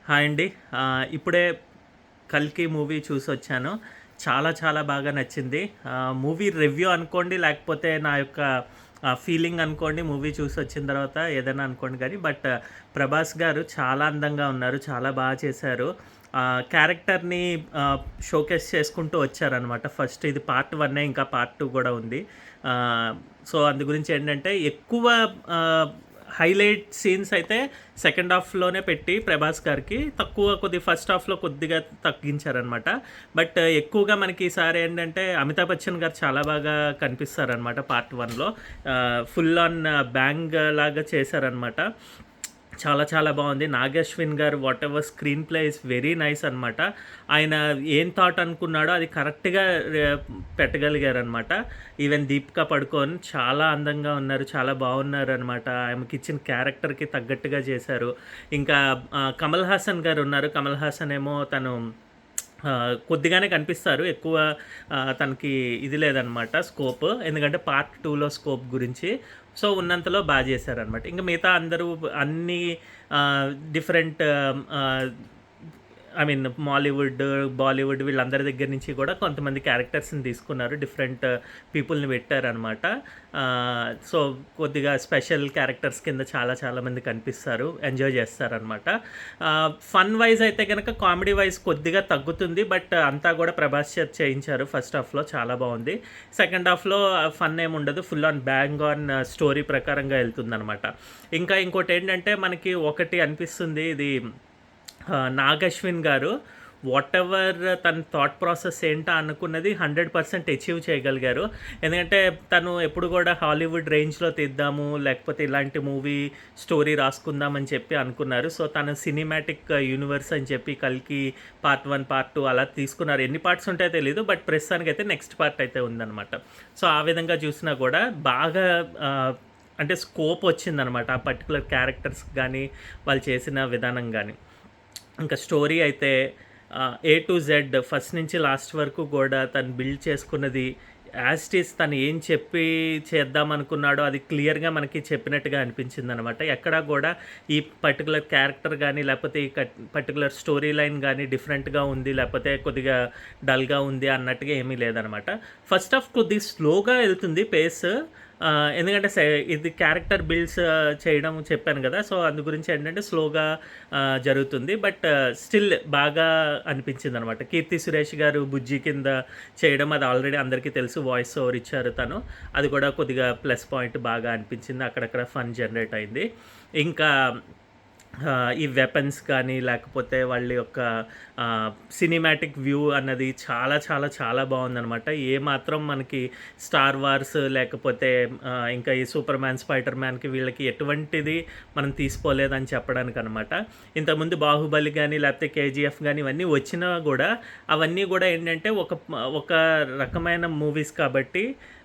Hi అండి. ఇప్పుడే 'కల్కి' మూవీ చూసొచ్చాను. చాలా చాలా బాగా నచ్చింది. మూవీ రివ్యూ అనుకోండి, లేకపోతే నా యొక్క ఫీలింగ్ అనుకోండి, మూవీ చూసొచ్చిన తర్వాత ఏదైనా అనుకోండి కానీ, ప్రభాస్ గారు చాలా అందంగా ఉన్నారు. చాలా బాగా చేశారు. క్యారెక్టర్‌ని షోకేస్ చేసుకుంటూ వచ్చారనమాట. ఫస్ట్ ఇది పార్ట్ 1 ఇంకా పార్ట్ 2 కూడా ఉంది. ఆహ్, సో, అందు గురించి ఏంటంటే ఎక్కువ ఆహ్, హైలైట్ సీన్స్ అయితే సెకండ్ హాఫ్‌లోనే పెట్టి ప్రభాస్ గారికి కొద్దిగా ఫస్ట్ హాఫ్‌లో కొద్దిగా తగ్గించారనమాట. ఎక్కువగా మనకి ఈసారి ఏంటంటే అమితాబ్ బచ్చన్ గారు చాలా బాగా కనిపిస్తారనమాట పార్ట్ 1లో. ఫుల్ ఆన్ బ్యాంగ్ లాగా చేశారనమాట. చాలా చాలా బాగుంది. నాగశ్విన్ గారు whatever screen play is very nice అనమాట. ఆయన ఏం థాట్ అనుకున్నాడో అది కరెక్ట్‌గా పెట్టగలిగారనమాట. ఈవెన్ దీపికా పడుకోన్ చాలా అందంగా ఉన్నారు. చాలా బాగున్నారనమాట. ఆమెకి ఇచ్చిన క్యారెక్టర్‌కి తగ్గట్టుగా చేశారు. ఇంకా కమల్ హాసన్ గారు ఉన్నారు. కమల్ హాసన్ ఏమో తను కొద్దిగానే కనిపిస్తారు. ఎక్కువ తనకి ఇది లేదనమాట స్కోప్. ఎందుకంటే పార్ట్ 2లో స్కోప్ గురించి. సో, ఉన్నంతలో చేశారనమాట. ఇంక మిగతా అందరూ అన్నీ different I mean Mollywood, Bollywood వీళ్ళందరి దగ్గర నుంచి కూడా కొంతమంది క్యారెక్టర్స్‌ని తీసుకున్నారు. డిఫరెంట్ పీపుల్‌ని పెట్టారనమాట. సో, కొద్దిగా స్పెషల్ క్యారెక్టర్స్ కింద చాలా చాలా మంది కనిపిస్తారు. ఎంజాయ్ చేస్తారనమాట. ఫన్ వైజ్ అయితే గనక కామెడీ వైజ్ కొద్దిగా తగ్గుతుంది. అంతా కూడా ప్రభాస్ చేత చేయించారు. ఫస్ట్ హాఫ్‌లో చాలా బాగుంది. సెకండ్ హాఫ్‌లో ఫన్ ఏముండదు. Full on bang on story ప్రకారంగా వెళ్తుందనమాట. ఇంకా ఇంకోటేంటంటే మనకి ఒకటి అనిపిస్తుంది, ఇది నాగశ్విన్ గారు వాటెవర్ తన థాట్ ప్రాసెస్ ఏంటో అనుకున్నది 100% అచీవ్ చేయగలిగారు. ఎందుకంటే తను ఎప్పుడు కూడా హాలీవుడ్ రేంజ్లో తీద్దాము, లేకపోతే ఇలాంటి మూవీ స్టోరీ రాసుకుందామని చెప్పి అనుకున్నారు. సో, తను సినిమాటిక్ యూనివర్స్ అని చెప్పి కల్కి పార్ట్ 1, పార్ట్ 2 అలా తీసుకున్నారు. ఎన్ని పార్ట్స్ ఉంటాయో తెలీదు, ప్రస్తుతానికైతే నెక్స్ట్ పార్ట్ అయితే ఉందన్నమాట. సో, ఆ విధంగా చూసినా కూడా బాగా అంటే స్కోప్ వచ్చిందనమాట ఆ పర్టికులర్ క్యారెక్టర్స్ కానీ, వాళ్ళు చేసిన విధానం కానీ. ఇంకా స్టోరీ అయితే ఏ టు జెడ్ ఫస్ట్ నుంచి లాస్ట్ వరకు కూడా తను బిల్డ్ చేసుకున్నది యాజ్ ఇట్ ఈస్ తను ఏం చెప్పి చేద్దామనుకున్నాడో అది క్లియర్గా మనకి చెప్పినట్టుగా అనిపించింది అనమాట. ఎక్కడా కూడా ఈ పర్టికులర్ క్యారెక్టర్ కానీ, లేకపోతే ఈ పర్టికులర్ స్టోరీ లైన్ కానీ డిఫరెంట్గా ఉంది, లేకపోతే కొద్దిగా డల్గా ఉంది అన్నట్టుగా ఏమీ లేదనమాట. ఫస్ట్ హాఫ్ కొద్దిగా స్లోగా వెళ్తుంది పేస్. ఎందుకంటే ఇది క్యారెక్టర్ బిల్డ్స్ చేయడం చెప్పాను కదా. సో, అందు గురించి ఏంటంటే స్లోగా జరుగుతుంది. స్టిల్ బాగా అనిపించింది అనమాట. కీర్తి సురేష్ గారు బుజ్జి కింద చేయడం అది ఆల్రెడీ అందరికీ తెలుసు. వాయిస్ ఓవర్ ఇచ్చారు తను. అది కూడా కొద్దిగా ప్లస్ పాయింట్ బాగా అనిపించింది. అక్కడక్కడ ఫన్ జనరేట్ అయింది. ఇంకా ఈ వెపన్స్ కానీ, లేకపోతే వాళ్ళ యొక్క సినిమాటిక్ వ్యూ అన్నది చాలా చాలా చాలా బాగుందనమాట. ఏమాత్రం మనకి స్టార్ వార్స్ లేకపోతే ఇంకా ఈ సూపర్ మ్యాన్, స్పైడర్ మ్యాన్కి వీళ్ళకి ఎటువంటిది మనం తీసుకోలేదని చెప్పడానికి అనమాట. ఇంతకుముందు బాహుబలి కానీ, లేకపోతే కేజీఎఫ్ కానీ ఇవన్నీ వచ్చినా కూడా అవన్నీ కూడా ఏంటంటే ఒక రకమైన మూవీస్ కాబట్టి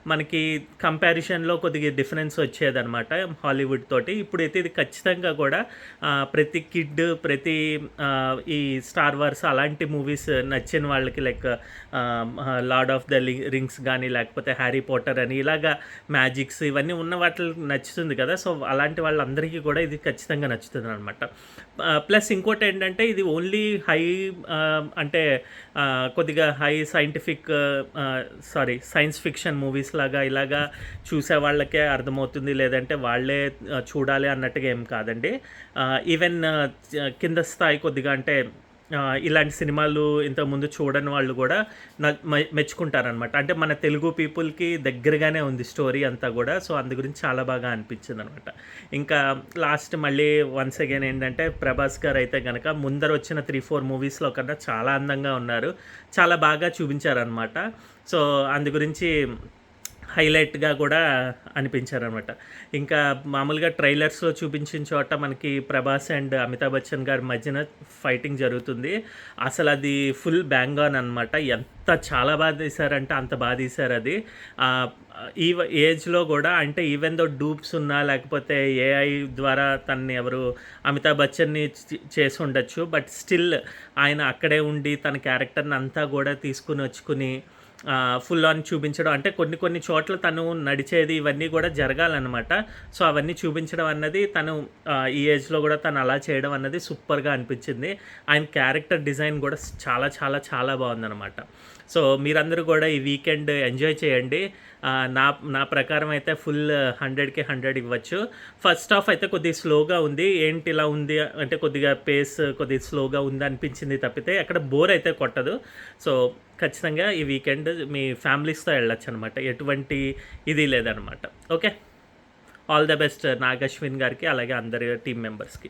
మనకి కంపారిజన్లో కొద్దిగా డిఫరెన్స్ వచ్చేదనమాట హాలీవుడ్ తోటి. ఇప్పుడైతే ఇది ఖచ్చితంగా కూడా ప్రతి కిడ్, ప్రతి ఈ స్టార్ వార్స్ అలాంటి మూవీస్ నచ్చిన వాళ్ళకి, like lord of the rings కానీ, లేకపోతే హ్యారీ పాటర్ అని ఇలాగా మ్యాజిక్స్ ఇవన్నీ ఉన్న వాటికి నచ్చుతుంది కదా. సో, అలాంటి వాళ్ళందరికీ కూడా ఇది ఖచ్చితంగా నచ్చుతుంది అనమాట. ప్లస్ ఇంకోటి ఏంటంటే ఇది ఓన్లీ హై అంటే కొద్దిగా హై సైన్స్ ఫిక్షన్ మూవీస్ లాగా ఇలాగా చూసే వాళ్ళకే అర్థమవుతుంది, లేదంటే వాళ్ళే చూడాలి అన్నట్టుగా ఏం కాదండి. ఈవెన్ కింద స్థాయి కొద్దిగా అంటే ఇలాంటి సినిమాలు ఇంతకుముందు చూడని వాళ్ళు కూడా మెచ్చుకుంటారనమాట. అంటే మన తెలుగు పీపుల్కి దగ్గరగానే ఉంది స్టోరీ అంతా కూడా. సో, అందు గురించి చాలా బాగా అనిపించింది అనమాట. ఇంకా లాస్ట్ మళ్ళీ వన్స్ అగైన్ ఏంటంటే ప్రభాస్ గారు అయితే కనుక ముందర వచ్చిన 3-4 మూవీస్లో కన్నా చాలా అందంగా ఉన్నారు. చాలా బాగా చూపించారనమాట. సో, అందు గురించి హైలైట్గా కూడా అనిపించారనమాట. ఇంకా మామూలుగా ట్రైలర్స్లో చూపించిన చోట మనకి ప్రభాస్ అండ్ అమితాబ్ బచ్చన్ గారి మధ్యన ఫైటింగ్ జరుగుతుంది. అసలు అది ఫుల్ బ్యాంగ్ ఆన్ అనమాట. ఎంత చాలా బాగా తీశారంటే అంత బాగా తీశారు అది. ఈ ఏజ్లో కూడా అంటే ఈవెన్ దో డూప్స్ ఉన్నా, లేకపోతే ఏఐ ద్వారా తనని ఎవరు అమితాబ్ బచ్చన్ని చేసి ఉండొచ్చు. స్టిల్ ఆయన అక్కడే ఉండి తన క్యారెక్టర్ని అంతా కూడా తీసుకుని వచ్చుకుని ఫుల్ ఆన్ చూపించడం అంటే కొన్ని చోట్ల తను నడిచేది ఇవన్నీ కూడా జరగాలన్నమాట. సో, అవన్నీ చూపించడం అన్నది తను ఈ ఏజ్‌లో కూడా తను అలా చేయడం అన్నది సూపర్‌గా అనిపించింది. ఆయన క్యారెక్టర్ డిజైన్ కూడా చాలా చాలా చాలా బాగుందన్నమాట. సో, మీరందరూ కూడా ఈ వీకెండ్ ఎంజాయ్ చేయండి. నా నా ప్రకారం అయితే ఫుల్ 100కి 100 ఇవ్వచ్చు. ఫస్ట్ హాఫ్ అయితే కొద్దిగా స్లోగా ఉంది. ఏంటి ఇలా ఉంది అంటే కొద్దిగా పేస్ కొద్దిగా స్లోగా ఉంది అనిపించింది తప్పితే ఎక్కడ బోర్ అయితే కొట్టదు. సో, ఖచ్చితంగా ఈ వీకెండ్ మీ ఫ్యామిలీస్‌తో వెళ్ళొచ్చనమాట. ఎటువంటి ఇది లేదనమాట. Okay. All the best Nagashwin గారికి అలాగే అందరి టీమ్ మెంబర్స్‌కి.